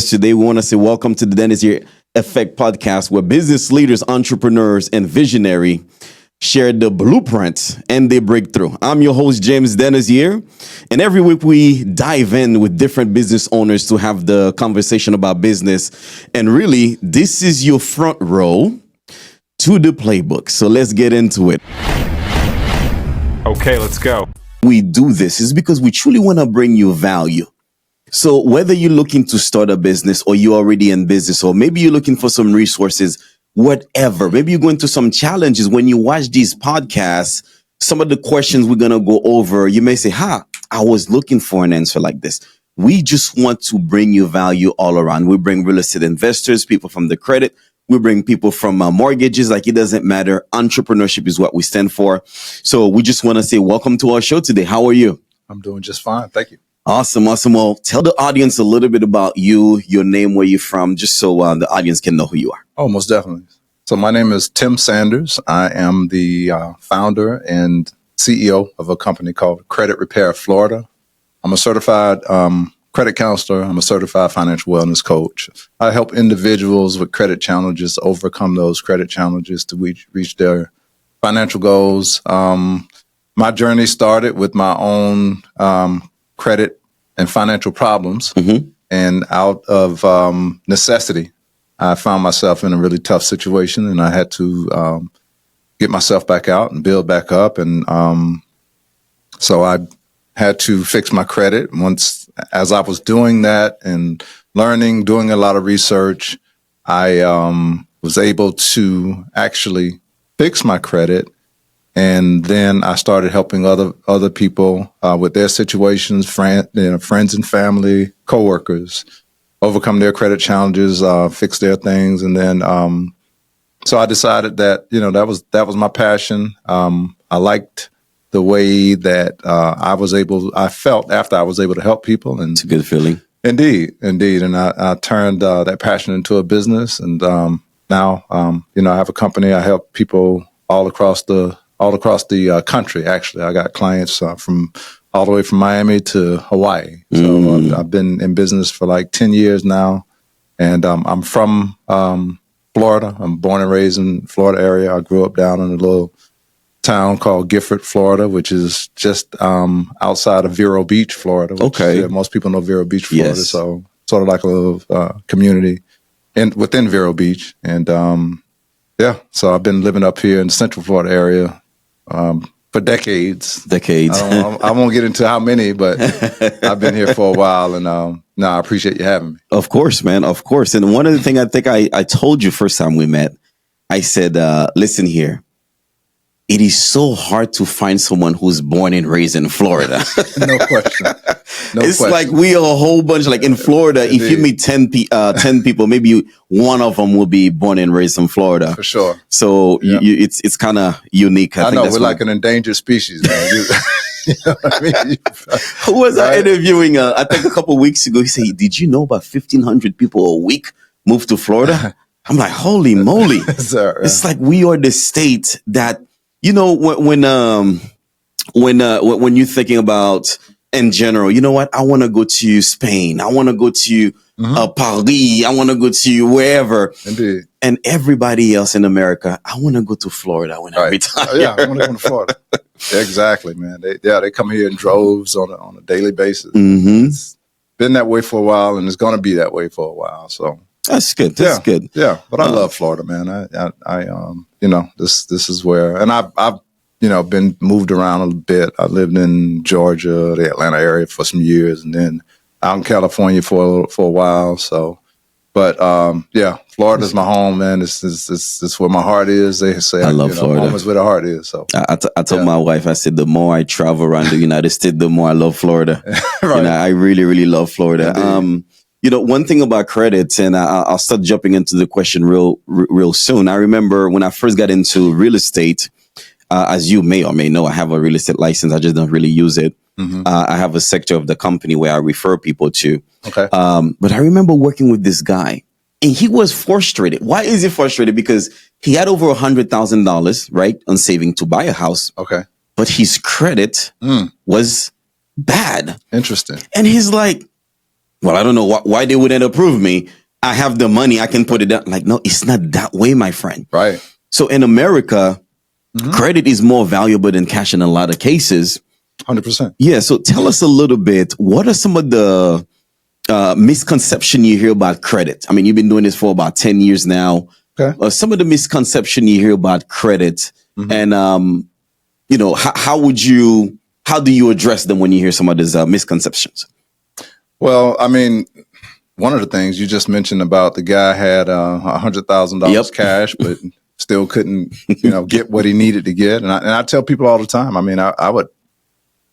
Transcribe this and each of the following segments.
guest today. We want to say welcome to the Dennis Year Effect podcast, where business leaders, entrepreneurs, and visionary share the blueprint and they break through. I'm your host, James Dennis Year, and every week we dive in with different business owners to have the conversation about business. And really, this is your front row to the playbook. So let's get into it. Okay, let's go. We do this is because we truly want to bring you value. So whether you're looking to start a business or you're already in business, or maybe you're looking for some resources, whatever, maybe you're going through some challenges when you watch these podcasts, some of the questions we're going to go over, you may say, I was looking for an answer like this. We just want to bring you value all around. We bring real estate investors, people from the credit. We bring people from mortgages. Like, it doesn't matter. Entrepreneurship is what we stand for. So we just want to say welcome to our show today. How are you? I'm doing just fine. Thank you. Awesome. Well, tell the audience a little bit about you, your name, where you're from, just so the audience can know who you are. Oh, most definitely. So my name is Tim Sanders. I am the founder and CEO of a company called Credit Repair Florida. I'm a certified credit counselor. I'm a certified financial wellness coach. I help individuals with credit challenges overcome those credit challenges to reach their financial goals. My journey started with my own credit and financial problems. And out of necessity, I found myself in a really tough situation, and I had to get myself back out and build back up. And so I had to fix my credit. As I was doing that and learning, doing a lot of research, I was able to actually fix my credit. And then I started helping other people with their situations, friends and family, coworkers, overcome their credit challenges, fix their things. And then so I decided that that was my passion. I liked the way that I felt after I was able to help people, and it's a good feeling. Indeed. And I turned that passion into a business. And now I have a company. I help people all across the country. Actually, I got clients from all the way from Miami to Hawaii. So I've been in business for like 10 years now, and I'm from Florida. I'm born and raised in Florida area. I grew up down in a little town called Gifford, Florida, which is just outside of Vero Beach, Florida. Okay, most people know Vero Beach, Florida. Yes. So sort of like a little community within Vero Beach, and so I've been living up here in the Central Florida area for decades. I won't get into how many, but I've been here for a while, and I appreciate you having me. Of course, man. Of course. And one of the things I think I told you first time we met, I said, listen here, it is so hard to find someone who's born and raised in Florida. No question. It's like we are a whole bunch, like in Florida, Indeed. If you meet 10 people, maybe one of them will be born and raised in Florida. For sure. So it's kind of unique. I know, we're like an endangered species, man. You know what I mean? Who was I interviewing? I think a couple of weeks ago, he said, did you know about 1,500 people a week move to Florida? I'm like, holy moly. It's like we are the state that, when you're thinking about in general, you know what? I want to go to Spain. I want to go to Paris. I want to go to wherever. Indeed. And everybody else in America, I want to go to Florida when I retire. I want to go to Florida. Exactly, man. They come here in droves on a daily basis. It's been that way for a while, and it's going to be that way for a while. So that's good. That's good. Yeah, but I love Florida, man. This is where, and I've been moved around a bit. I lived in Georgia, the Atlanta area for some years, and then out in California for a while. So, but Florida's my home, man. This is where my heart is. They say I love Florida. Home is where the heart is. So I told my wife, I said, the more I travel around the United States, the more I love Florida. Right. I really, really love Florida. One thing about credits, and I'll start jumping into the question real soon. I remember when I first got into real estate, as you may or may know, I have a real estate license. I just don't really use it. I have a sector of the company where I refer people to. Okay. But I remember working with this guy, and he was frustrated. Why is he frustrated? Because he had over $100,000, right, on saving to buy a house. Okay. But his credit was bad. Interesting. And he's like, well, I don't know why they wouldn't approve me. I have the money. I can put it down. Like, no, it's not that way, my friend. Right. So in America, credit is more valuable than cash in a lot of cases. 100%. Yeah. So tell us a little bit. What are some of the misconception you hear about credit? I mean, you've been doing this for about 10 years now. Okay. Some of the misconception you hear about credit, and how do you address them when you hear some of these misconceptions? Well, I mean, one of the things you just mentioned about the guy had $100,000 cash, but still couldn't, get what he needed to get. And I tell people all the time, I mean, I would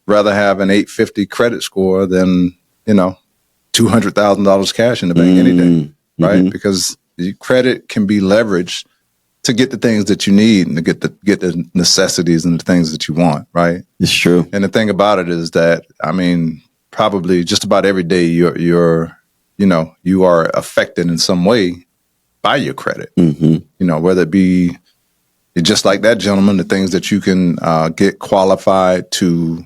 rather have an 850 credit score than, $200,000 cash in the bank any day, right? Because credit can be leveraged to get the things that you need and to get the necessities and the things that you want, right? It's true. And the thing about it is that, I mean, probably just about every day you are affected in some way by your credit. Whether it be just like that gentleman, the things that you can get qualified to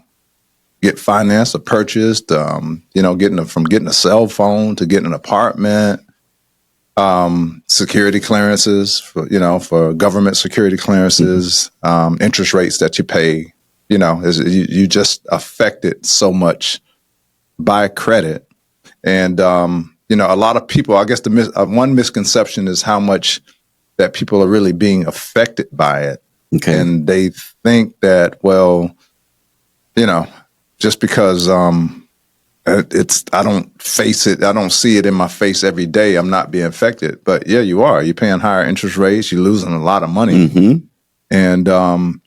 get financed or purchased, from getting a cell phone to getting an apartment, security clearances for government security clearances, interest rates that you pay, you just affected so much by credit. And, a lot of people, I guess one misconception is how much that people are really being affected by it. Okay. And they think that, well, just because I don't face it, I don't see it in my face every day, I'm not being affected. But yeah, you are. You're paying higher interest rates, you're losing a lot of money. And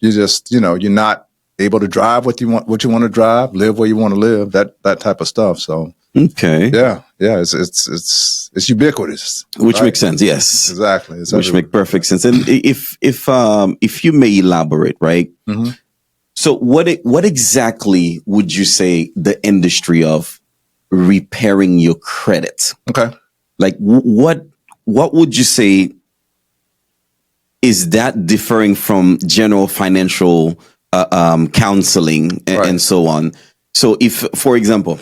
you just, you're not able to drive what you want to drive, live where you want to live, that type of stuff. So okay. Yeah, it's ubiquitous. Which right? makes sense, yes. Exactly. Which makes perfect sense. And if you may elaborate, right? So what exactly would you say the industry of repairing your credit? Okay. Like what would you say is that differing from general financial counseling and so on? So if, for example,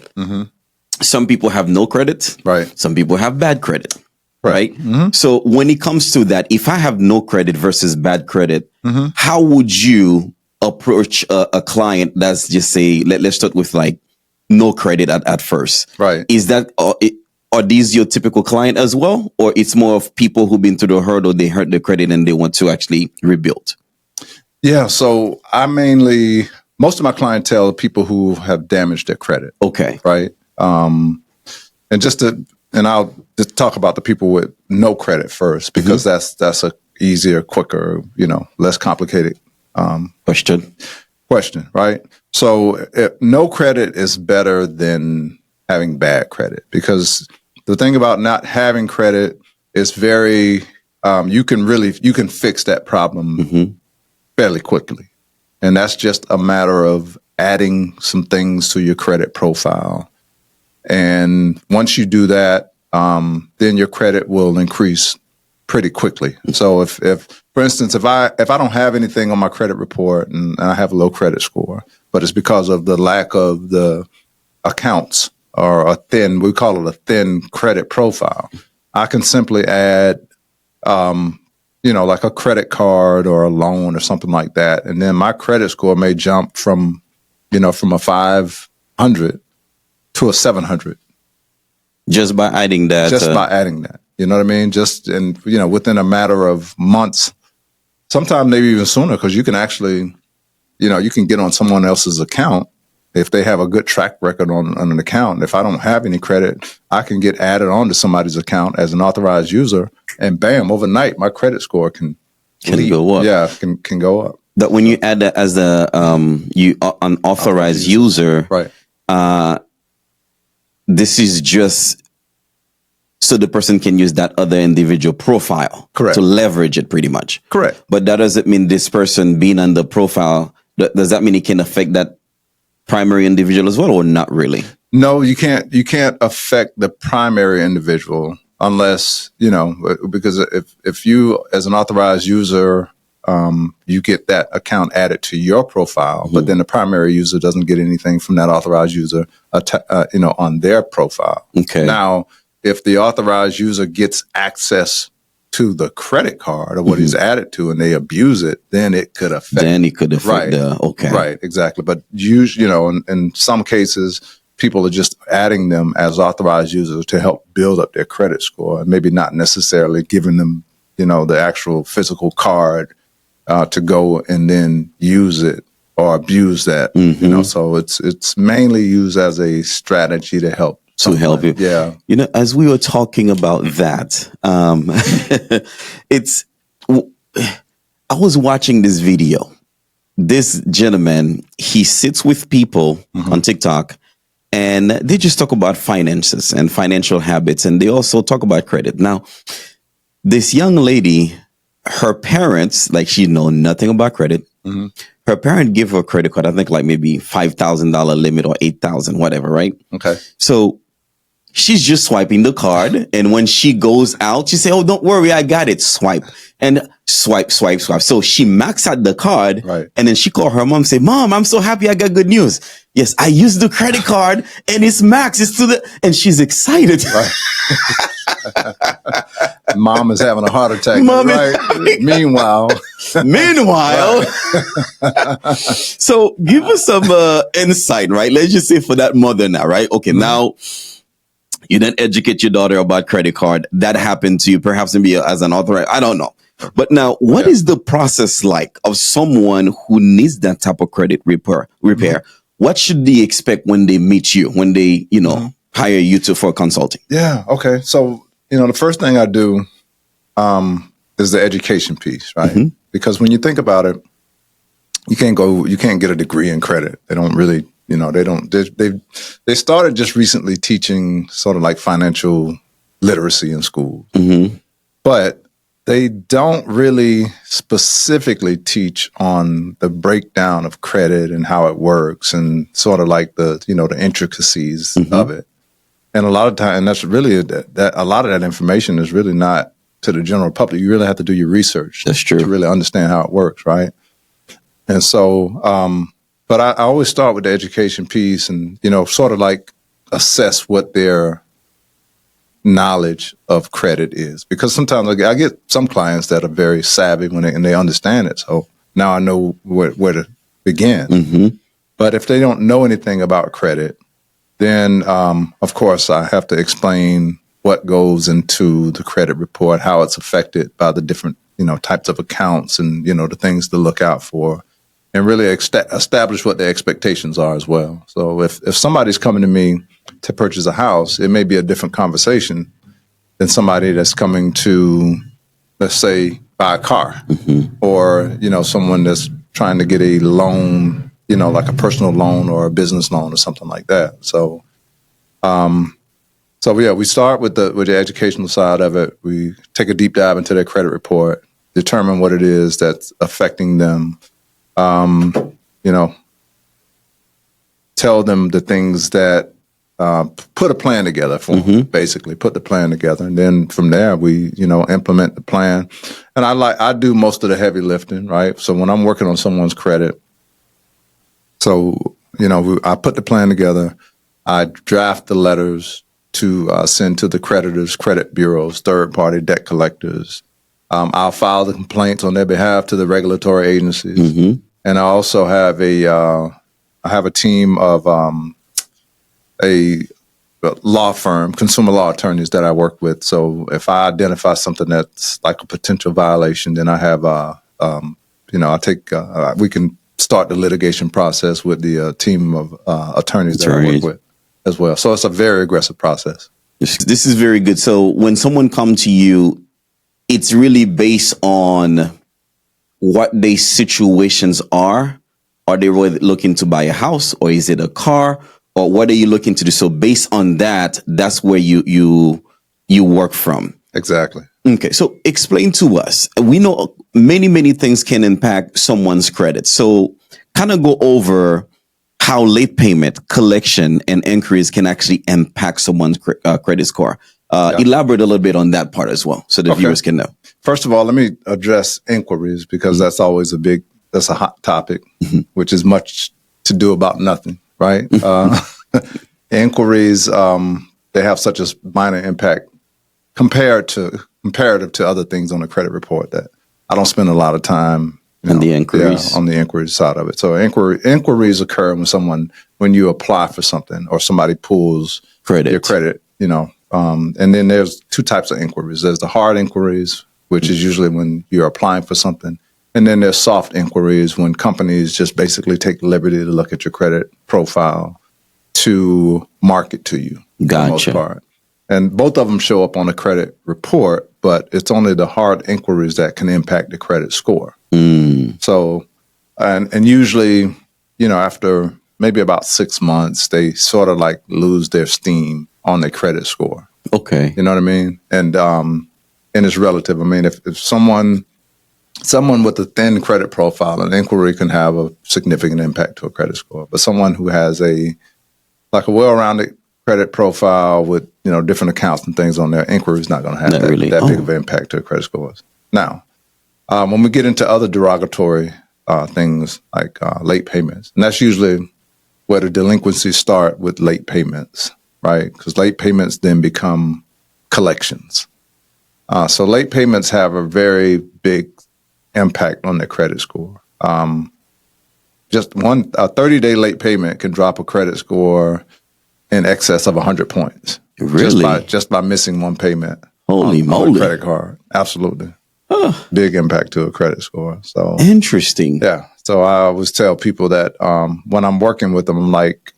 some people have no credit, right? Some people have bad credit, right? Mm-hmm. So when it comes to that, if I have no credit versus bad credit, how would you approach a client that's just say, let's start with like no credit at first, right? Is that are these your typical client as well, or it's more of people who've been through the hurdle, they hurt their credit and they want to actually rebuild? Yeah, so most of my clientele are people who have damaged their credit. Okay, right. And I'll just talk about the people with no credit first, because that's a easier, quicker, less complicated question, right? So no credit is better than having bad credit, because the thing about not having credit is very, you can fix that problem fairly quickly. And that's just a matter of adding some things to your credit profile. And once you do that, then your credit will increase pretty quickly. So if for instance, if I don't have anything on my credit report and I have a low credit score, but it's because of the lack of the accounts or we call it a thin credit profile, I can simply add, like a credit card or a loan or something like that. And then my credit score may jump from a 500 to a 700. Just by adding that. You know what I mean? Just, and, within a matter of months, sometimes maybe even sooner, because you can actually, you can get on someone else's account if they have a good track record on an account. If I don't have any credit, I can get added onto somebody's account as an authorized user, and bam, overnight, my credit score can go up. Yeah, can go up. But when you add that as an authorized user, right? This is just so the person can use that other individual profile, correct, to leverage it pretty much. Correct. But that doesn't mean this person being on the profile, does that mean it can affect that primary individual as well, or not really? No, you can't affect the primary individual unless, because if you as an authorized user you get that account added to your profile, but then the primary user doesn't get anything from that authorized user, on their profile. Okay. Now, if the authorized user gets access to the credit card or what he's added to, and they abuse it, then it could affect. Then it could affect okay. Right, exactly. But usually, in some cases, people are just adding them as authorized users to help build up their credit score, and maybe not necessarily giving them, the actual physical card to go and then use it or abuse that. So it's mainly used as a strategy to help. To help you. Yeah. As we were talking about that, I was watching this video. This gentleman, he sits with people on TikTok, and they just talk about finances and financial habits, and they also talk about credit. Now, this young lady, her parents, like, she know nothing about credit. Her parent give her a credit card, I think like maybe $5,000 limit or $8,000, whatever, right? Okay. So she's just swiping the card, and when she goes out, she say, "Oh, don't worry, I got it." Swipe and swipe. So she maxed out the card, right? And then she called her mom, say, "Mom, I'm so happy, I got good news. Yes, I used the credit card, and it's maxed. It's to the," and she's excited. Right. Mom is having a heart attack. Mom right. Meanwhile. Right. So give us some insight, right? Let's just say for that mother now, right? Okay, now you then educate your daughter about credit card. That happened to you, perhaps maybe as an author. I don't know. But now, what is the process like of someone who needs that type of credit repair? What should they expect when they meet you, when they, hire you for consulting? Yeah. Okay. So, the first thing I do is the education piece, right? Because when you think about it, you can't get a degree in credit. They don't really, they started just recently teaching sort of like financial literacy in school, but they don't really specifically teach on the breakdown of credit and how it works and sort of like the intricacies of it. And a lot of time, and that's really that a lot of that information is really not to the general public. You really have to do your research. That's true. To really understand how it works, right? And so, but I always start with the education piece and, sort of like assess what their knowledge of credit is. Because sometimes I get some clients that are very savvy and they understand it. So now I know where to begin. But if they don't know anything about credit, then, of course, I have to explain what goes into the credit report, how it's affected by the different, types of accounts and, the things to look out for, and really establish what their expectations are as well. So if somebody's coming to me to purchase a house, it may be a different conversation than somebody that's coming to, let's say, buy a car or, someone that's trying to get a loan, like a personal loan or a business loan or something like that. So, we start with the educational side of it. We take a deep dive into their credit report, determine what it is that's affecting them, tell them the things that, put a plan together for them, basically put the plan together. And then from there, we, implement the plan. And I do most of the heavy lifting, right? So when I'm working on someone's credit, I put the plan together. I draft the letters to send to the creditors, credit bureaus, third-party debt collectors. I'll file the complaints on their behalf to the regulatory agencies. And I also have a team of a law firm, consumer law attorneys that I work with. So if I identify something that's like a potential violation, then I have, we can start the litigation process with the team of attorneys that I work with as well. So it's a very aggressive process. This is very good. So when someone comes to you, it's really based on what their situations are. Are they really looking to buy a house, or is it a car, or what are you looking to do? So based on that, that's where you work from. Exactly. Okay. So explain to us. We know many things can impact someone's credit. So kind of go over how late payment, collection, and inquiries can actually impact someone's credit score. Elaborate a little bit on that part as well, so the viewers can know. First of all, let me address inquiries because that's always that's a hot topic, which is much to do about nothing, right? Inquiries, they have such a minor impact comparative to other things on the credit report that I don't spend a lot of time on the inquiries. On the inquiry side of it. So inquiries occur when you apply for something or somebody pulls your credit, and then there's two types of inquiries. There's the hard inquiries, which is usually when you're applying for something. And then there's soft inquiries when companies just basically take the liberty to look at your credit profile to market to you. Gotcha. For the most part. And both of them show up on a credit report, but it's only the hard inquiries that can impact the credit score. So, and usually, after maybe about 6 months, they sort of like lose their steam on their credit score. Okay. You know what I mean? And it's relative. I mean, if someone with a thin credit profile, an inquiry can have a significant impact to a credit score. But someone who has a well-rounded credit profile with, different accounts and things on their inquiry is not going to have that big of an impact to a credit scores. Now, when we get into other derogatory things like late payments, and that's usually where the delinquencies start with late payments, right? Because late payments then become collections. So late payments have a very big impact on their credit score. Just a 30-day late payment can drop a credit score in excess of 100 points. Really? Just by missing one payment. Holy moly. On a credit card. Absolutely. Big impact to a credit score. So interesting. Yeah. So I always tell people that when I'm working with them, I'm like,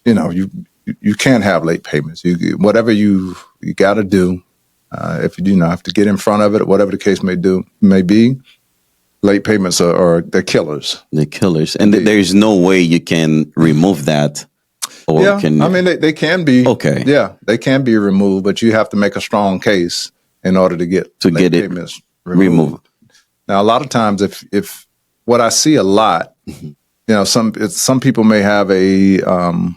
you can't have late payments. Whatever you got to do, if you have to get in front of it, whatever the case may be, late payments are they're killers. They're killers, and there's no way you can remove that. Or they can be. Okay. Yeah, they can be removed, but you have to make a strong case in order to get payments removed. Now, a lot of times, if what I see a lot, some people may have an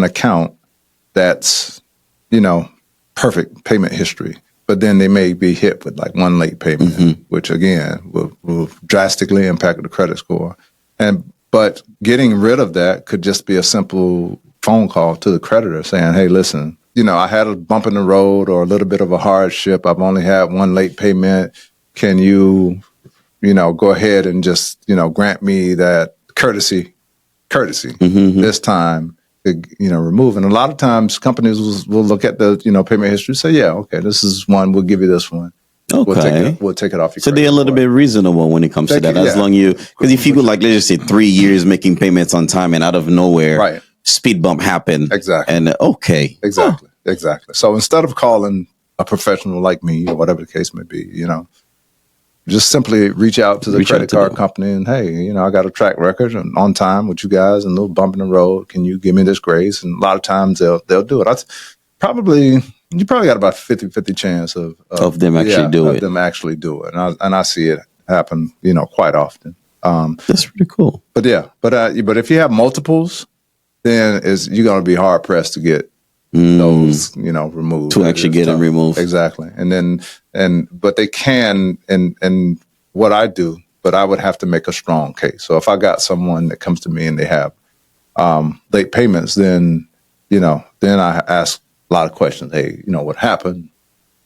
account that's, perfect payment history, but then they may be hit with like one late payment, which again will drastically impact the credit score. But getting rid of that could just be a simple phone call to the creditor saying, hey, listen, I had a bump in the road or a little bit of a hardship. I've only had one late payment. Can you, go ahead and just, grant me that courtesy this time to, remove. And a lot of times companies will look at the, payment history and say, yeah, okay, this is one. We'll give you this one. Okay. We'll take it off your So they're a little bit reasonable when it comes to that. As long because if you go let's just say 3 years making payments on time and out of nowhere, speed bump happened. Exactly. And Exactly. So instead of calling a professional like me or whatever the case may be, just simply reach out to the credit card company and, hey, I got a track record and on time with you guys and a little bump in the road. Can you give me this grace? And a lot of times they'll do it. You probably got about 50-50 chance of them actually do it. And I see it happen, quite often. That's pretty cool. But if you have multiples, then you're going to be hard pressed to get those, removed. To actually get them removed. Exactly. But they can, and what I do, but I would have to make a strong case. So if I got someone that comes to me and they have late payments, then I ask a lot of questions. Hey, what happened?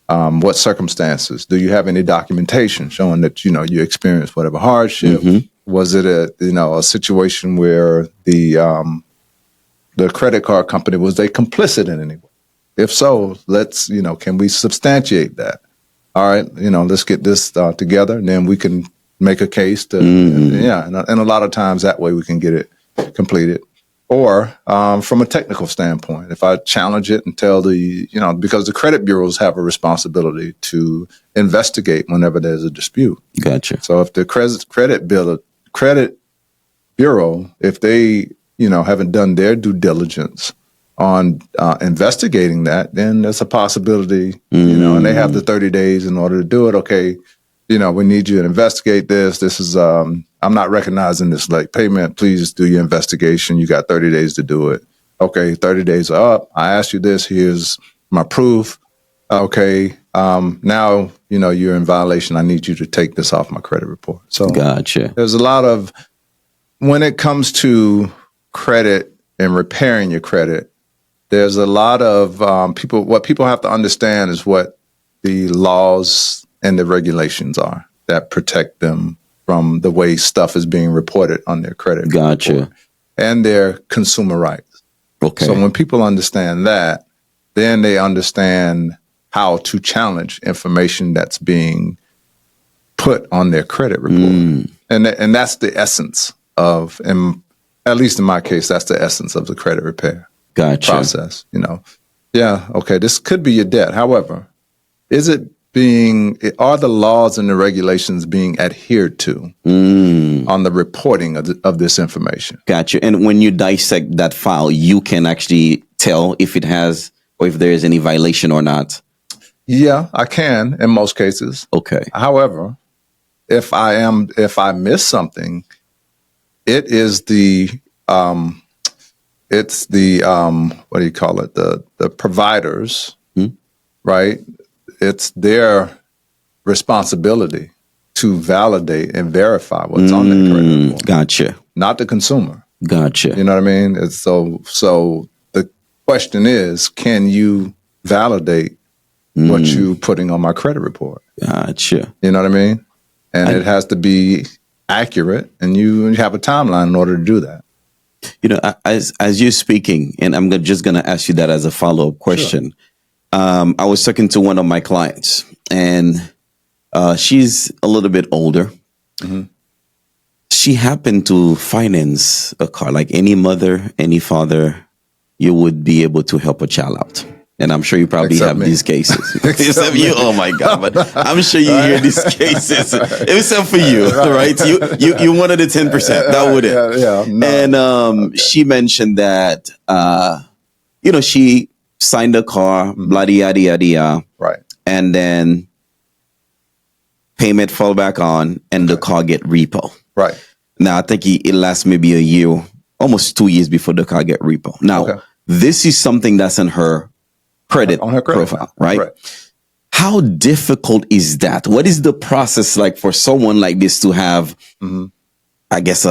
What circumstances? Do you have any documentation showing that, you experienced whatever hardship? Was it a situation where the credit card company, was they complicit in any way? If so, let's, can we substantiate that? All right, let's get this together and then we can make a case to, and a lot of times that way we can get it completed. Or from a technical standpoint, if I challenge it and tell because the credit bureaus have a responsibility to investigate whenever there's a dispute. Gotcha. So if the credit bureau, if they, haven't done their due diligence on investigating that, then there's a possibility, and they have the 30 days in order to do it. Okay, we need you to investigate this. This is, I'm not recognizing this late payment. Please do your investigation. You got 30 days to do it. Okay, 30 days are up. I asked you this. Here's my proof. Okay, now you're in violation. I need you to take this off my credit report. So Gotcha. there's a lot of, when it comes to credit and repairing your credit, there's a lot of people. What people have to understand is what the laws and the regulations are that protect them from the way stuff is being reported on their credit Gotcha. report and their consumer rights. Okay. So when people understand that, then they understand how to challenge information that's being put on their credit report. And that's the essence of, and at least in my case, that's the essence of the credit repair Gotcha. process. Yeah, okay, this could be your debt. However, are the laws and the regulations being adhered to on the reporting of this information? Gotcha. And when you dissect that file, you can actually tell if it has or if there is any violation or not. Yeah, I can in most cases. Okay. However, if I miss something, it is it's the what do you call it? The providers, right? It's their responsibility to validate and verify what's on the credit report, Gotcha. not the consumer. Gotcha. You know what I mean? It's so the question is, can you validate what you putting on my credit report? Gotcha. You know what I mean? And it has to be accurate, and you have a timeline in order to do that. As you're speaking, and I'm just going to ask you that as a follow-up question. Sure. I was talking to one of my clients, and she's a little bit older. Mm-hmm. She happened to finance a car. Like any mother, any father, you would be able to help a child out. And I'm sure you probably have these cases. Except you. Oh my God. But I'm sure you hear these cases. Except for you, right? You one of the 10%. That would it. Yeah. No. And she mentioned that she signed a car, blah yada yada yada. Right. And then payment fall back on and the car get repo. Right. Now I think it lasts maybe a year, almost 2 years before the car get repo. Now, this is something that's in her credit on her credit profile, right? How difficult is that? What is the process like for someone like this to have, I guess,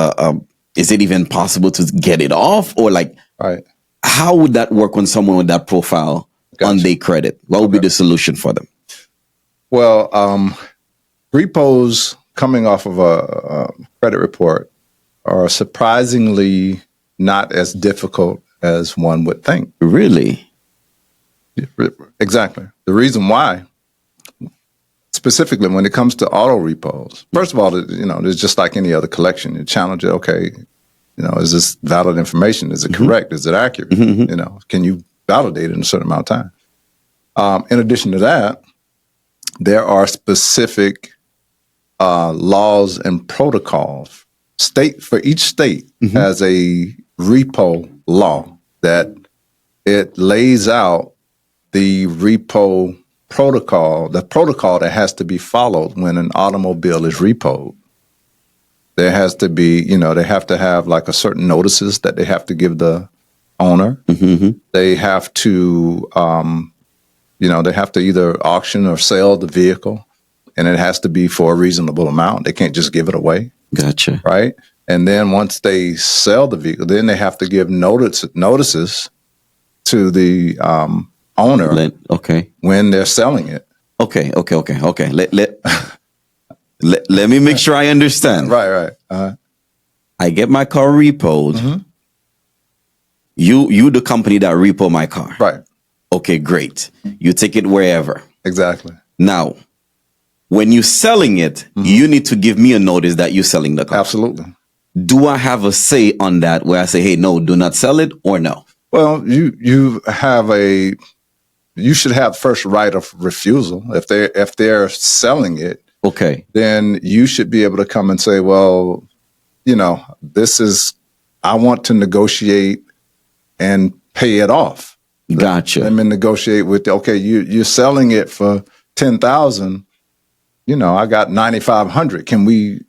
is it even possible to get it off? Or how would that work on someone with that profile on their credit? What would be the solution for them? Well, repos coming off of a credit report are surprisingly not as difficult as one would think. Really? Exactly. The reason why, specifically when it comes to auto repos, first of all, it's just like any other collection. You challenge it. Okay, is this valid information? Is it correct? Is it accurate? Can you validate it in a certain amount of time? In addition to that, there are specific laws and protocols. For each state has a repo law that it lays out the repo protocol, the protocol that has to be followed when an automobile is repoed. There has to be, they have to have like a certain notices that they have to give the owner. They have to, they have to either auction or sell the vehicle, and it has to be for a reasonable amount. They can't just give it away. Gotcha. Right? And then once they sell the vehicle, then they have to give notices to the owner when they're selling it. Okay. Let me make sure I understand. Right. I get my car repoed. You the company that repo my car. Right. Okay, great. You take it wherever. Exactly. Now, when you're selling it, you need to give me a notice that you're selling the car. Absolutely. Do I have a say on that where I say, hey, no, do not sell it, or no? Well, you should have first right of refusal. If they're selling it, then you should be able to come and say, well, I want to negotiate and pay it off. Gotcha. Let me negotiate with you're selling it for 10,000. I got 9,500. Can we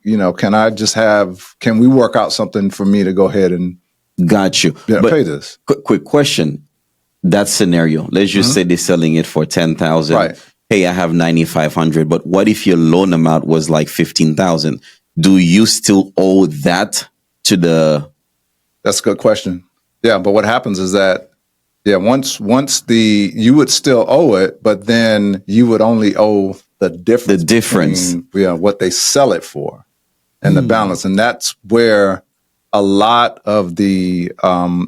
work out something for me to go ahead and got you. pay this? Quick question. that scenario, let's just say they're selling it for 10,000. Right. Hey, I have 9,500, but what if your loan amount was like 15,000? Do you still owe that to the? That's a good question. Yeah, but what happens is that, once you would still owe it, but then you would only owe the difference. The difference. Between, what they sell it for and the balance. And that's where a lot of the,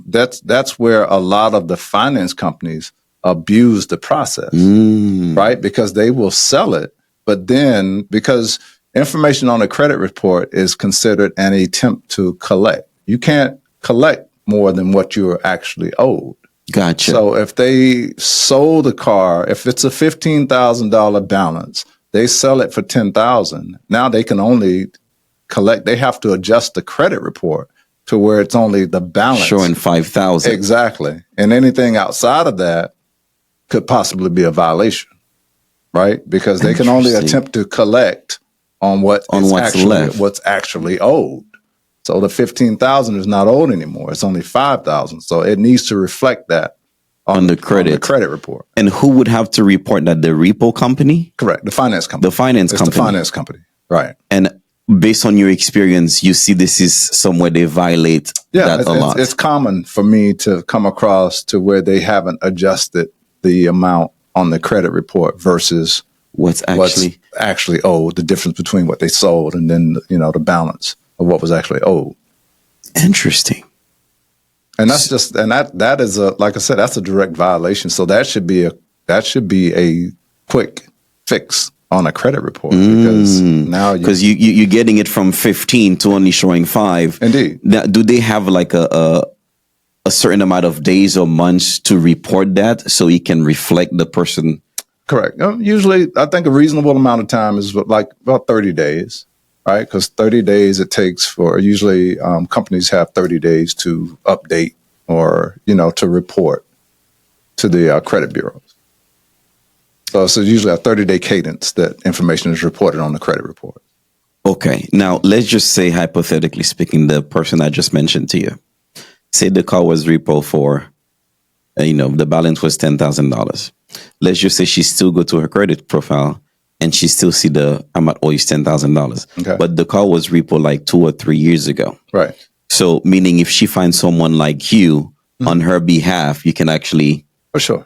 that's where a lot of the finance companies abuse the process, right? Because they will sell it, but then because information on a credit report is considered an attempt to collect. You can't collect more than what you're actually owed. Gotcha. So if they sold a car, if it's a $15,000 balance, they sell it for $10,000. Now they can only collect. They have to adjust the credit report to where it's only the balance showing 5,000. Exactly, and anything outside of that could possibly be a violation, right? Because they can only attempt to collect on what's actually owed. So the 15,000 is not owed anymore. It's only 5,000. So it needs to reflect that on the credit report. And who would have to report that? The repo company? Correct. The finance company. The finance company. Right. And based on your experience, you see this is somewhere they violate that a lot. It's common for me to come across to where they haven't adjusted the amount on the credit report versus what's actually owed, the difference between what they sold and then, the balance of what was actually owed. Interesting. And that's that is like I said, that's a direct violation. So that should be a quick fix on a credit report because now you're getting it from 15 to only showing 5. Indeed. Now, do they have like a certain amount of days or months to report that so it can reflect the person? Correct. Usually, I think a reasonable amount of time is like about 30 days. Right, because 30 days it takes for usually companies have 30 days to update or to report to the credit bureaus. So it's usually a 30-day cadence that information is reported on the credit report. Okay, now let's just say hypothetically speaking, the person I just mentioned to you, say the car was repo for, the balance was $10,000. Let's just say she still go to her credit profile. And she still see the amount owes $10,000. Okay. But the car was repo like 2 or 3 years ago. Right. So meaning if she finds someone like you on her behalf, you can actually. For sure.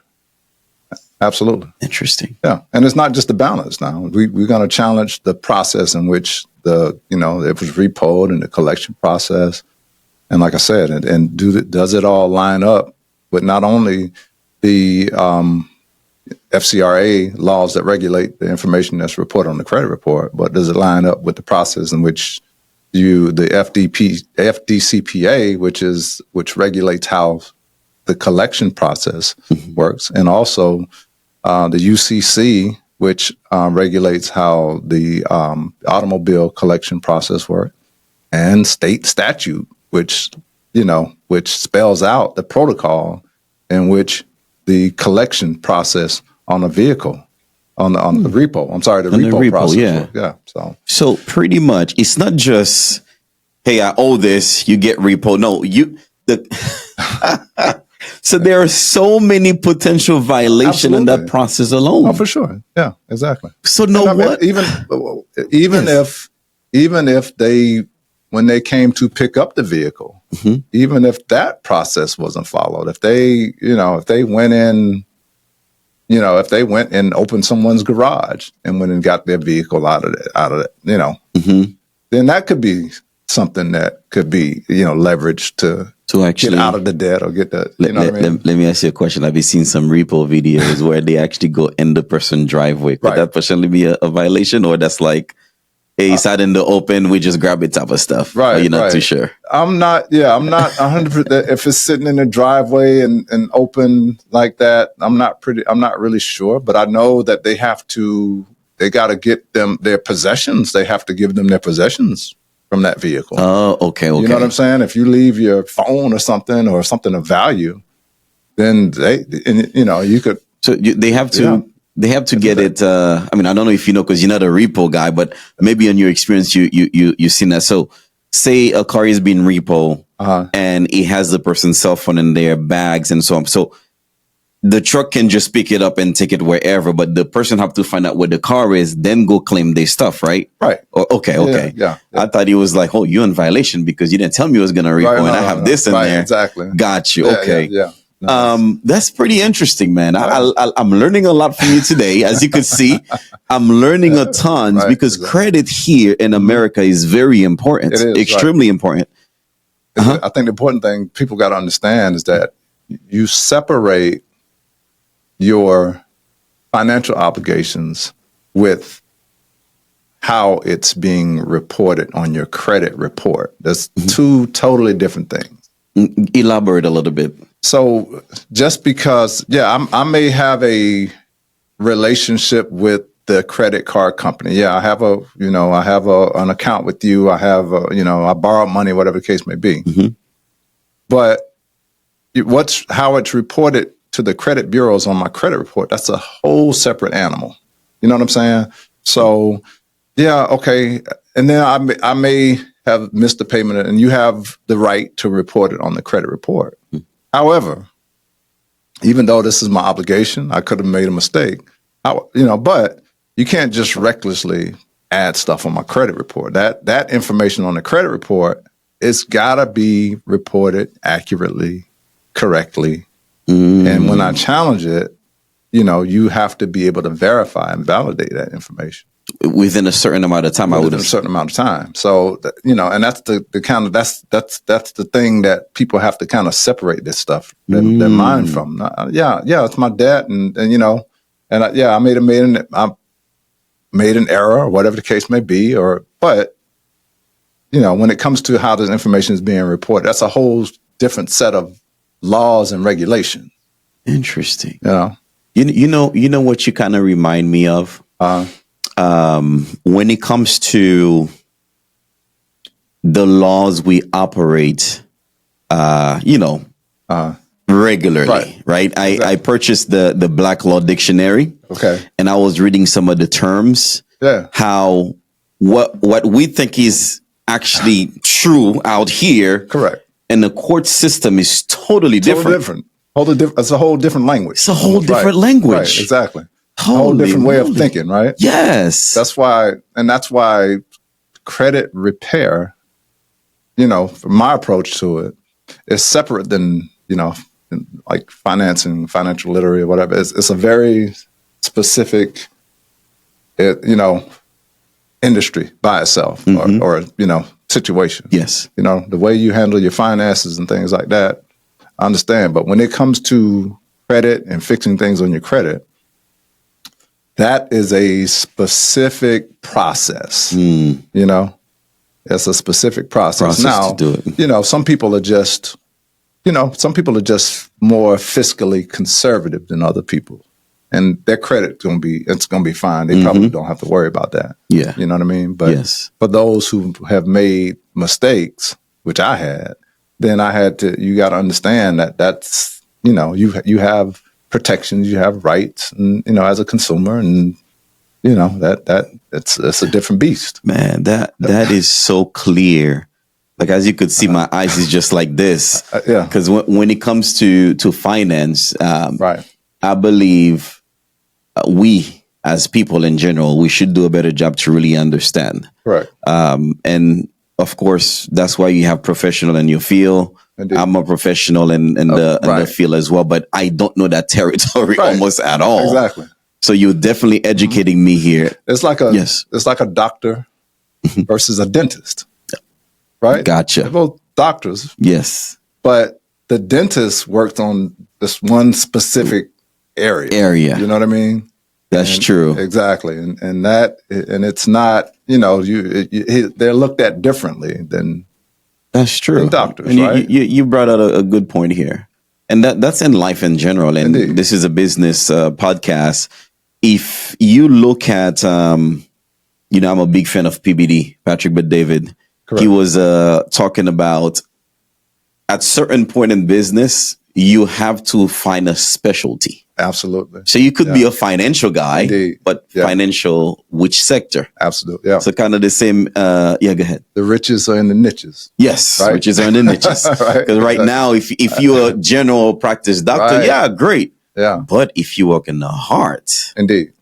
Absolutely. Interesting. Yeah. And it's not just the balance now. We're going to challenge the process in which it was repoed and the collection process. And like I said, and does it all line up with not only the FCRA laws that regulate the information that's reported on the credit report, but does it line up with the process in which the FDCPA, which regulates how the collection process works, and also the UCC, which regulates how the automobile collection process works, and state statute, which spells out the protocol in which the collection process on a vehicle, on the repo. I'm sorry, the repo process. Yeah. So pretty much, it's not just, hey, I owe this, you get repo. No, so there are so many potential violations in that process alone. Oh, for sure. Yeah, exactly. So even if they, when they came to pick up the vehicle, even if that process wasn't followed, if they went in, if they went and opened someone's garage and went and got their vehicle out of it, then that could be something that could be, leveraged to actually get out of the debt or get the, let me ask you a question. I've been seeing some repo videos where they actually go in the person's driveway. Could that potentially be a violation, or that's like, hey, it's out in the open, we just grab it type of stuff? Right. Or you're not too sure? I'm not 100%. If it's sitting in the driveway and open like that, I'm not really sure, but I know that they got to get them their possessions. They have to give them their possessions from that vehicle. Oh, okay. You know what I'm saying? If you leave your phone or something of value, then you could. So they have to. Yeah. They have to get it. I don't know if you know, because you're not a repo guy, but maybe in your experience, you've seen that. So say a car is being repo and it has the person's cell phone in their bags and so on. So the truck can just pick it up and take it wherever, but the person have to find out where the car is, then go claim their stuff, right? Right. Or, okay. Yeah. I thought he was like, oh, you're in violation because you didn't tell me it was going to repo, and I have this in there. Exactly. Got you. Okay. Yeah. No, that's pretty interesting, man. I'm learning a lot from you today. As you can see, I'm learning a ton because credit here in America is very important. It is, extremely important. I think the important thing people got to understand is that you separate your financial obligations with how it's being reported on your credit report. There's two totally different things. Elaborate a little bit. So just because, I may have a relationship with the credit card company. Yeah, I have an account with you. I have, I borrow money, whatever the case may be. Mm-hmm. But how it's reported to the credit bureaus on my credit report, that's a whole separate animal. You know what I'm saying? So, yeah, okay. And then I may have missed a payment, and you have the right to report it on the credit report. Mm-hmm. However, even though this is my obligation, I could have made a mistake. But you can't just recklessly add stuff on my credit report. That information on the credit report, it's gotta be reported accurately, correctly. And when I challenge it, you have to be able to verify and validate that information within a certain amount of time. Within a certain amount of time. So and that's the kind of that's the thing that people have to kind of separate this stuff, their mind from. It's my debt, and I made an error, or whatever the case may be, but when it comes to how this information is being reported, that's a whole different set of laws and regulations. Interesting. You know what you kind of remind me of? When it comes to the laws we operate, regularly, right? Exactly. I purchased the Black Law Dictionary. Okay. And I was reading some of the terms. Yeah. How what we think is actually true out here. Correct. And the court system is totally different. It's a whole different language. It's a whole different language. Right, exactly. Holy a whole different way moly. of thinking, right? Yes. That's why credit repair, from my approach to it, is separate than, like financing, financial literacy or whatever. It's a very specific, industry by itself, or situation. Yes. The way you handle your finances and things like that, I understand. But when it comes to credit and fixing things on your credit, that is a specific process. It's a specific process. Now, to do it. Some people are just, more fiscally conservative than other people, and their credit going to be fine. They probably don't have to worry about that. Yeah. You know what I mean? But for those who have made mistakes, which I had, then you got to understand that's, you have protections, you have rights, and, as a consumer, and, it's a different beast. Man, that is so clear. Like, as you could see, my eyes is just like this. Because when it comes to finance, right. I believe we as people in general, we should do a better job to really understand. Right. And of course, that's why you have professional in your field. Indeed. I'm a professional in the field as well, but I don't know that territory almost at all. Exactly. So you're definitely educating me here. It's like a doctor versus a dentist. Right? Gotcha. They're both doctors. Yes. But the dentist worked on this one specific area. You know what I mean? That's true. Exactly. And it's not, they're looked at differently than that's true. Than doctors, and right? You brought out a good point here. And that's in life in general. And Indeed. This is a business podcast. If you look at, I'm a big fan of PBD, Patrick Bet-David. Correct. He was talking about at certain point in business, you have to find a specialty. Absolutely. So you could be a financial guy, Indeed. But financial, which sector? Absolutely. Yeah. So kind of the same. Go ahead. The riches are in the niches. Yes. Right? Riches are in the niches. Because right now, if you're a general practice doctor, great. Yeah. But if you work in the heart, Indeed.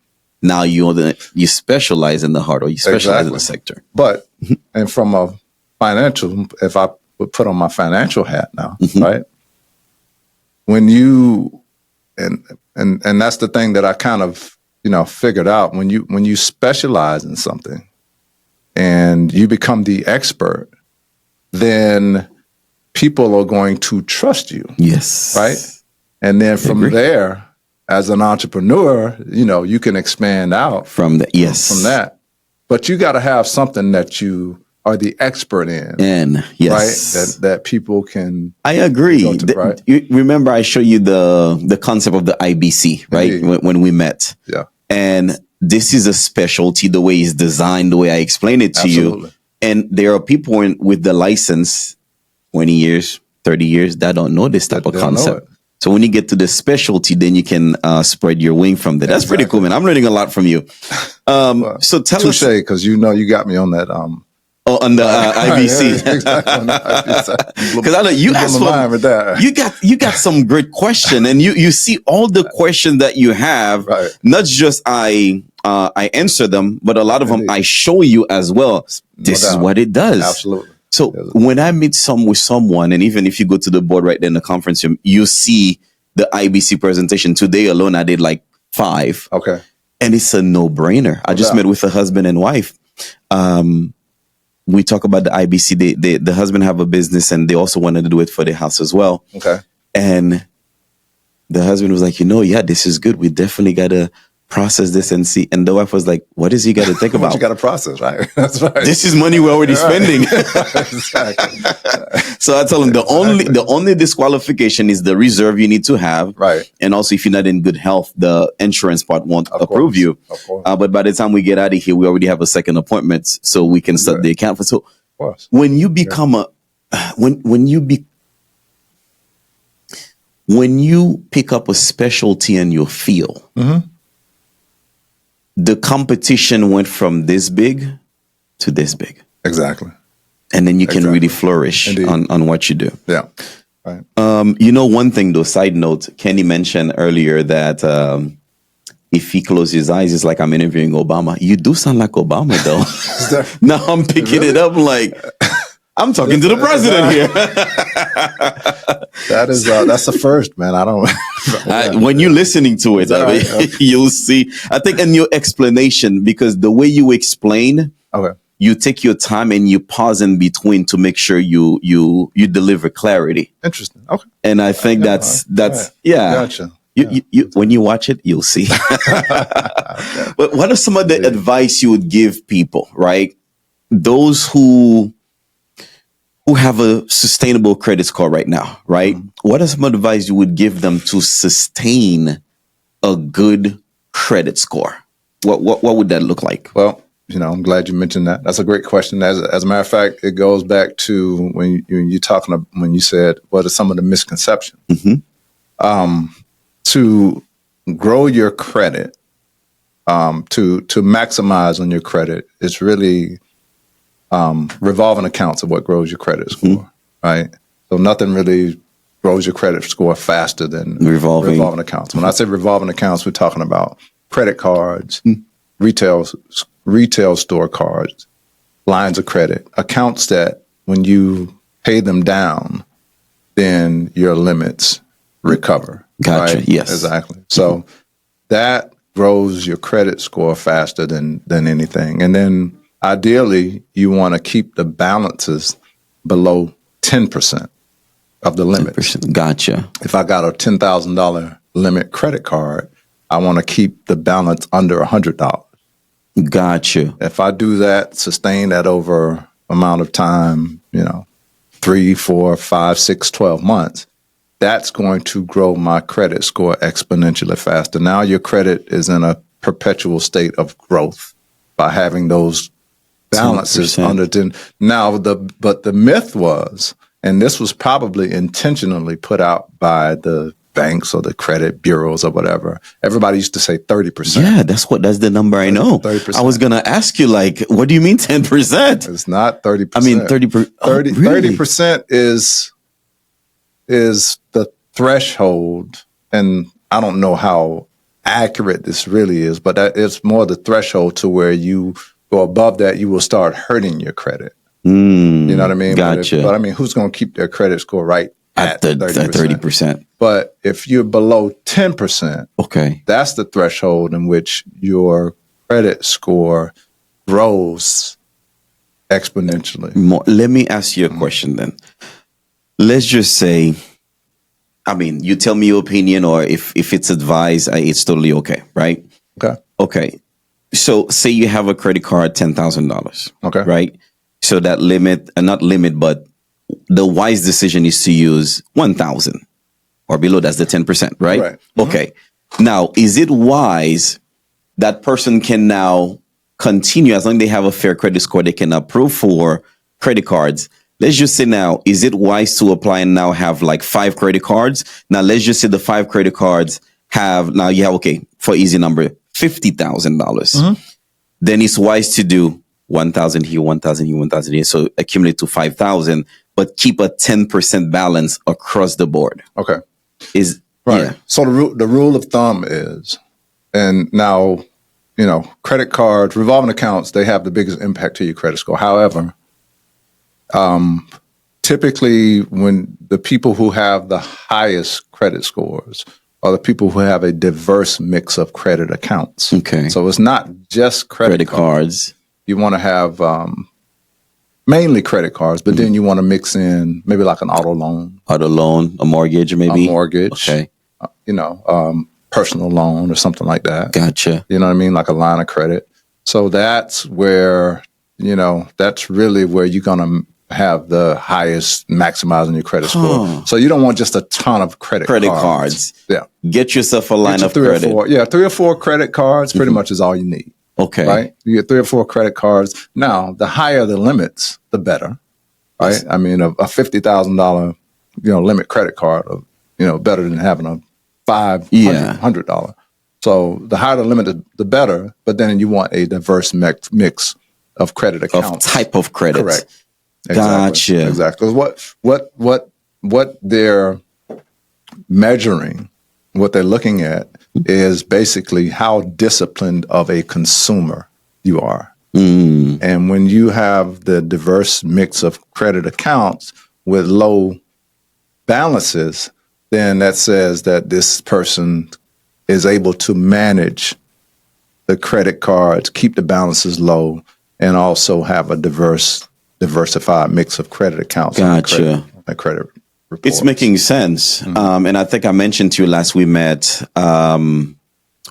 now you specialize in the heart, or you specialize in the sector. But, and from a financial, if I would put on my financial hat now, Mm-hmm. right? When you, and that's the thing that I kind of, figured out, when you specialize in something and you become the expert, then people are going to trust you. Yes. Right. And then from there, as an entrepreneur, you can expand out From that. But you got to have something that you are the expert in. And yes. Right. That people can. I agree. Right. You remember I showed you the concept of the IBC, right? When we met. Yeah. And this is a specialty, the way it's designed, the way I explain it to Absolutely. you. And there are people with the license 20 years, 30 years that don't know this type of They don't know concept. it. So when you get to the specialty, then you can spread your wing from there. That's pretty cool, man. I'm learning a lot from you. So tell us. Touche, because you got me on that. On the IBC. Because I know you asked for, you got some great question, and you see all the questions that you have. Right. Not just I answer them, but a lot of them I show you as well. This is what it does. Absolutely. So when I meet with someone, and even if you go to the board right there in the conference room, you see the IBC presentation. Today alone, I did like 5. Okay. And it's a no-brainer. I just met with a husband and wife. We talk about the IBC. The husband have a business, and they also wanted to do it for their house as well. Okay. And the husband was like, yeah, this is good. We definitely got to process this and see. And the wife was like, what does he got to think about? You got to process, right? That's right. This is money we're already spending. Exactly. So I tell him the only disqualification is the reserve you need to have. Right. And also, if you're not in good health, the insurance part won't approve you. Of course. But by the time we get out of here, we already have a second appointment, so we can start the account for. So when you become when you pick up a specialty in your field, the competition went from this big to this big. Exactly. And then you can really flourish on what you do. Yeah. Right. One thing though, side note, Kenny mentioned earlier that if he closes his eyes, it's like I'm interviewing Obama. You do sound like Obama though. Now I'm picking it up like I'm talking to the president here. That's the first, man. I don't. When you're listening to it, you'll see. I think in your explanation, because the way you explain, you take your time and you pause in between to make sure you deliver clarity. Interesting. Okay. And I think that's Gotcha. You when you watch it, you'll see. But what are some of the advice you would give people, right? Those who have a sustainable credit score right now, right? What are some advice you would give them to sustain a good credit score? What would that look like? Well, I'm glad you mentioned that. That's a great question. As a matter of fact, it goes back to when you said what are some of the misconceptions. To grow your credit, to maximize on your credit, it's really revolving accounts of what grows your credit score, right? So nothing really grows your credit score faster than revolving accounts. When I say revolving accounts, we're talking about credit cards, retail store cards, lines of credit, accounts that when you pay them down, then your limits recover. Gotcha. Right? Yes. Exactly. So that grows your credit score faster than anything. And then ideally, you want to keep the balances below 10% of the limit. Gotcha. If I got a $10,000 limit credit card, I want to keep the balance under $100. Gotcha. If I do that, sustain that over amount of time, 3, 4, 5, 6, 12 months, that's going to grow my credit score exponentially faster. Now your credit is in a perpetual state of growth by having those balances 10%. under 10. Now, but the myth was, and this was probably intentionally put out by the banks or the credit bureaus or whatever. Everybody used to say 30%. Yeah, that's the number I know. 30%. I was gonna ask you, like, what do you mean 10%? It's not 30%. I mean 30%. 30% is the threshold, and I don't know how accurate this really is, but that it's more the threshold to where you go above that, you will start hurting your credit. You know what I mean? Gotcha. But I mean, who's going to keep their credit score right at 30%? 30%. But if you're below 10%, Okay. that's the threshold in which your credit score grows exponentially. More. Let me ask you a question then. Let's just say, I mean, you tell me your opinion, or if it's advised, it's totally okay, right? Okay. Okay. So say you have a credit card, $10,000. Okay. Right. So that limit, not limit, but the wise decision is to use 1,000 or below. That's the 10%, right? Right. Okay. Now, is it wise that person can now continue, as long as they have a fair credit score, they can approve for credit cards? Let's just say now, is it wise to apply and now have like 5 credit cards? Now, let's just say the 5 credit cards have, now you have, okay, for easy number, $50,000. Then it's wise to do 1,000 here, 1,000 here, 1,000 here. So accumulate to 5,000, but keep a 10% balance across the board. Okay. Is Right. yeah. So the rule of thumb is, and now, you know, credit cards, revolving accounts, they have the biggest impact to your credit score. However, typically when the people who have the highest credit scores are the people who have a diverse mix of credit accounts. Okay. So it's not just Credit cards. You want to have mainly credit cards, but then you want to mix in maybe like an auto loan, A mortgage, maybe. a mortgage, Okay. you know, personal loan or something like that. Gotcha. You know what I mean? Like a line of credit. So that's where, you know, that's really where you're going to have the highest maximizing your credit score. So you don't want just a ton of credit cards. Yeah. Get yourself a line Get of your credit. 3 or 4 credit cards pretty much is all you need. Okay. Right? You get 3 or 4 credit cards. Now, the higher the limits, the better. Right? Yes. I mean, a $50,000, you know, limit credit card, you know, better than having a $500. So the higher the limit, the better. But then you want a diverse mix of credit accounts. Of type of credit. Correct. Gotcha. Exactly. What they're measuring, what they're looking at is basically how disciplined of a consumer you are. And when you have the diverse mix of credit accounts with low balances, then that says that this person is able to manage the credit cards, keep the balances low, and also have a diversified mix of credit accounts. Gotcha. And credit reports. It's making sense. And I think I mentioned to you last we met,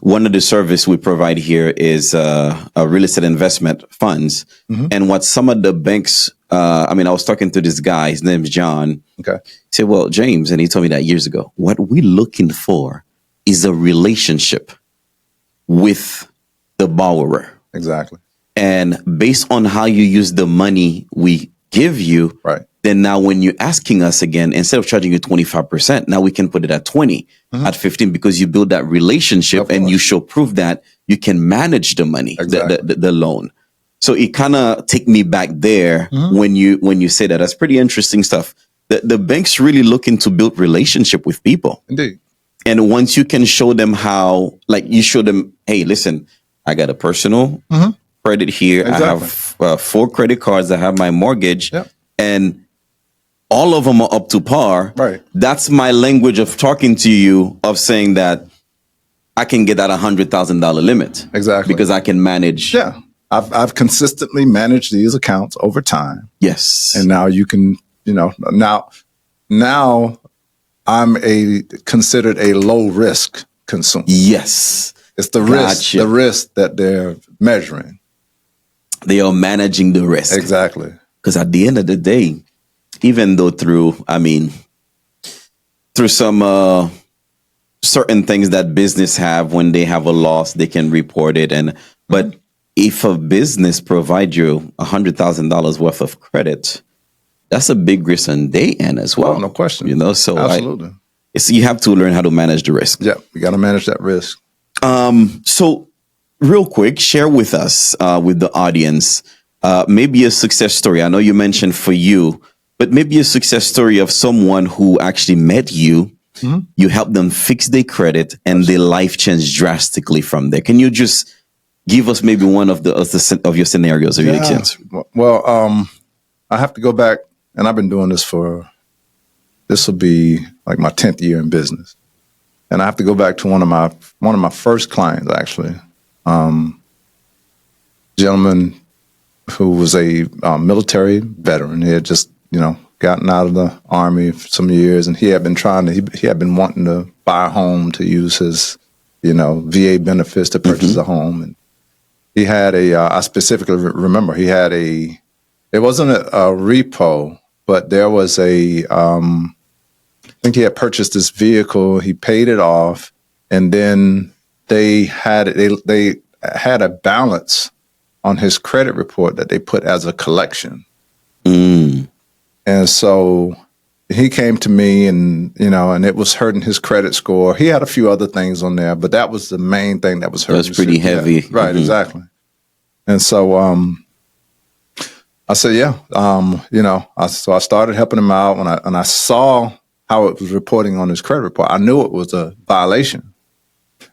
one of the service we provide here is a real estate investment funds. And what some of the banks, I was talking to this guy, his name is John. Okay. He said, well, James, and he told me that years ago, what we're looking for is a relationship with the borrower. Exactly. And based on how you use the money we give you, Right. then now when you're asking us again, instead of charging you 25%, now we can put it at 20, at 15, because you build that relationship Of and course. you show proof that you can manage the money, Exactly. the loan. So it kind of take me back there when you say that. That's pretty interesting stuff. The bank's really looking to build relationship with people. Indeed. And once you can show them how, like you show them, hey, listen, I got a personal credit here. Exactly. I have 4 credit cards. I have my mortgage. Yep. And all of them are up to par. Right. That's my language of talking to you, of saying that I can get that $100,000 limit. Exactly. Because I can manage. Yeah. I've consistently managed these accounts over time. Yes. And now you can, you know, now I'm considered a low risk consumer. yes. It's the Gotcha. risk that they're measuring. They are managing the risk. Exactly. Because at the end of the day, even though through some certain things that business have, when they have a loss, they can report it. But if a business provides you $100,000 worth of credit, that's a big risk on their end as well. Oh, no question. You know, so Absolutely. you have to learn how to manage the risk. Yeah. We got to manage that risk. So real quick, share with us, with the audience, maybe a success story. I know you mentioned for you, but maybe a success story of someone who actually met you You help them fix their credit, and their life changed drastically from there. Can you just give us maybe one of your scenarios of your experience? Well, I have to go back, and I've been doing this this will be like my 10th year in business. And I have to go back to one of my first clients, actually. Gentleman who was a military veteran. He had just, gotten out of the Army for some years, and he had been wanting to buy a home to use his, VA benefits to purchase a home. And he had I specifically remember, it wasn't a repo, but there was I think he had purchased this vehicle, he paid it off, and then they had a balance on his credit report that they put as a collection. And so he came to me, and and it was hurting his credit score. He had a few other things on there, but that was the main thing that was hurting. That's pretty heavy. Right, exactly. And so I said, so I started helping him out, and I saw how it was reporting on his credit report. I knew it was a violation,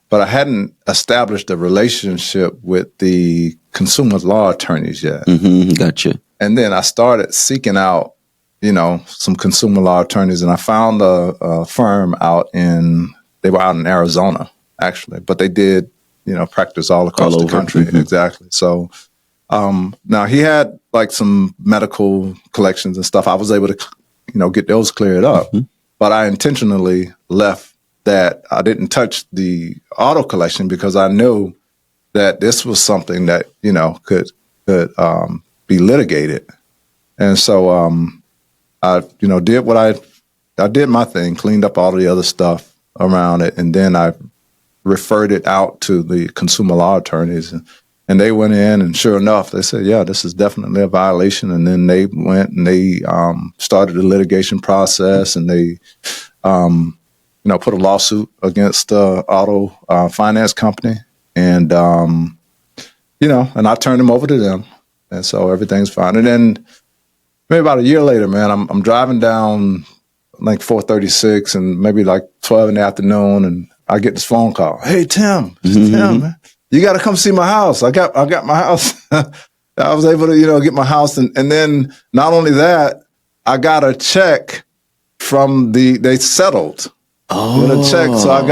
but I hadn't established a relationship with the consumer law attorneys yet. Gotcha. And then I started seeking out, some consumer law attorneys, and I found a firm they were out in Arizona, actually, but they did, practice all across the country. Exactly. So now he had like some medical collections and stuff. I was able to, get those cleared up. But I intentionally left that. I didn't touch the auto collection because I knew that this was something that, could be litigated. And so I, did what I did my thing, cleaned up all the other stuff around it, and then I referred it out to the consumer law attorneys, and they went in, and sure enough, they said, yeah, this is definitely a violation. And then they went and they started the litigation process, and they, put a lawsuit against the auto finance company. And, and I turned them over to them. And so everything's fine. And then maybe about a year later, man, I'm driving down like 436 and maybe like 12 in the afternoon, and I get this phone call. Hey, Tim, man. You got to come see my house. I got my house. I was able to, get my house. And then not only that, I got a check from they settled with a check. So I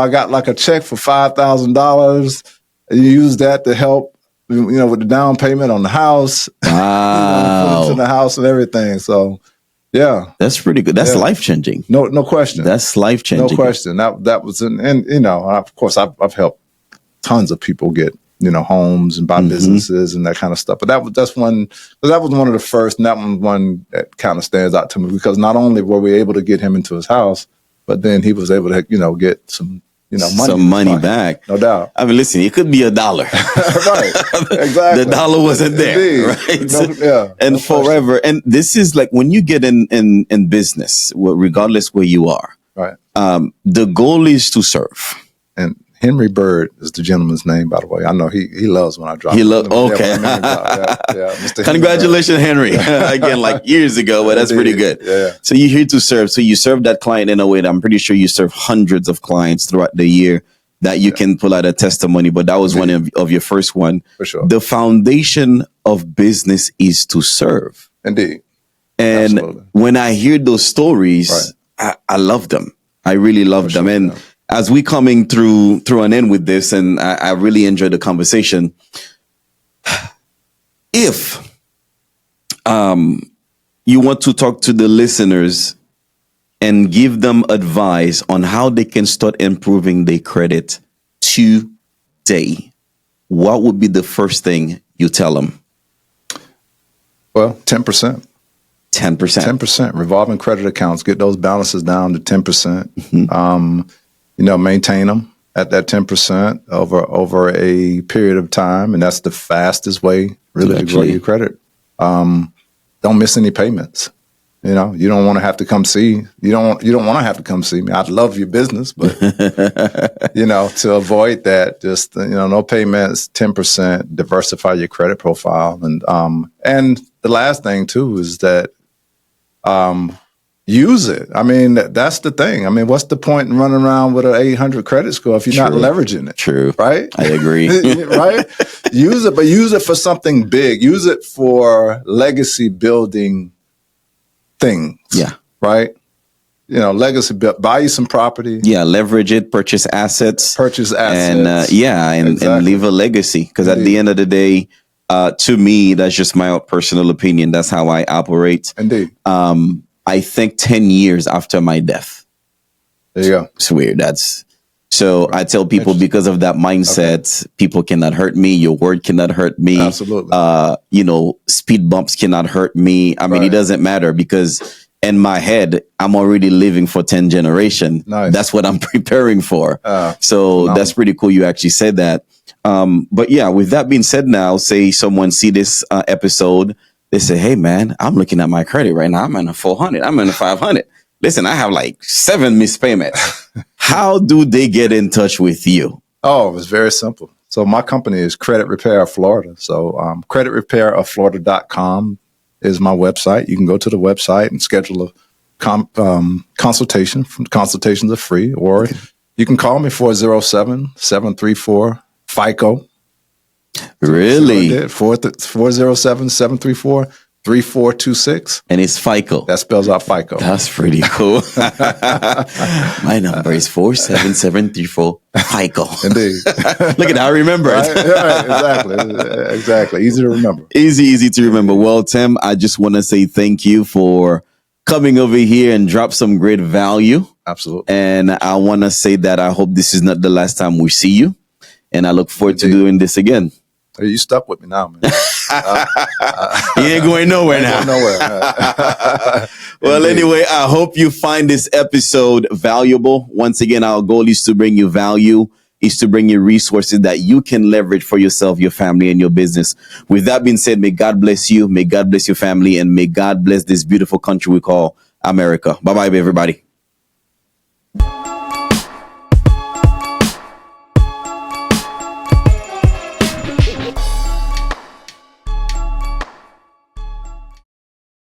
got like a check for $5,000. You use that to help, with the down payment on the house. Wow. Put it in the house and everything. So yeah. That's pretty good. That's life-changing. No question. That's life-changing. No question. That was, and of course I've helped tons of people get, homes and buy businesses and that kind of stuff. But that was one of the first, and that one that kind of stands out to me, because not only were we able to get him into his house, but then he was able to, get some, money. Some money back. No doubt. I mean, listen, it could be $1. Right. Exactly. The dollar wasn't there. Indeed. Right. And forever. Question. And this is like when you get in business, regardless where you are, right. The goal is to serve. And Henry Bird is the gentleman's name, by the way. I know he loves when I drop. He loves. Okay. Mr. Congratulations, Henry. Again, like years ago, but that's pretty good. Yeah. So you're here to serve. So you serve that client in a way that I'm pretty sure you serve hundreds of clients throughout the year that you can pull out a testimony. But that was one of your first one. For sure. The foundation of business is to serve. Indeed. And Absolutely. When I hear those stories, right. I love them. I really love them. And as we coming through an end with this, and I really enjoyed the conversation. If you want to talk to the listeners and give them advice on how they can start improving their credit today, what would be the first thing you tell them? Well, 10%. 10%. 10%. Revolving credit accounts, get those balances down to 10%. Maintain them at that 10% over a period of time. And that's the fastest way really to grow your credit. Don't miss any payments. You don't want to have to come see. You don't want to have to come see me. I'd love your business, but to avoid that, just no payments, 10%, diversify your credit profile, and the last thing too is that use it. I mean, that's the thing. I mean, what's the point in running around with an 800 credit score if you're not True. leveraging it? True. Right? I agree. Right? Use it, but use it for something big. Use it for legacy building things. Yeah. Right? You know, legacy build, buy you some property. Yeah, leverage it, purchase assets. Purchase assets. And and Exactly. leave a legacy. Because at the end of the day, to me, that's just my personal opinion. That's how I operate. Indeed. I think 10 years after my death. There you go. It's weird. So I tell people, because of that mindset, people cannot hurt me. Your word cannot hurt me. Absolutely. Speed bumps cannot hurt me. I mean, Right. it doesn't matter, because in my head, I'm already living for 10 generations. Nice. That's what I'm preparing for. So phenomenal. that's pretty cool. You actually said that. But yeah, with that being said, now say someone see this episode, they say, "Hey man, I'm looking at my credit right now. I'm in a 400. I'm in a 500. Listen, I have like 7 missed payments." How do they get in touch with you? Oh, it's very simple. So my company is Credit Repair of Florida. So creditrepairoflorida.com is my website. You can go to the website and schedule a consultation. Consultations are free, or you can call me 407-734-FICO. Really? 407-734-3426. And it's FICO. That spells out FICO. That's pretty cool. My number is 47734 FICO. Indeed. Look at how I remember it. Right, exactly. Easy to remember. Easy to remember. Well, Tim, I just want to say thank you for coming over here and drop some great value. Absolutely. And I want to say that I hope this is not the last time we see you. And I look forward to doing this again. You stuck with me now, man. You ain't going nowhere now. Nowhere. Well, anyway, I hope you find this episode valuable. Once again, our goal is to bring you value, is to bring you resources that you can leverage for yourself, your family, and your business. With that being said, may God bless you, may God bless your family, and may God bless this beautiful country we call America. Bye-bye, everybody.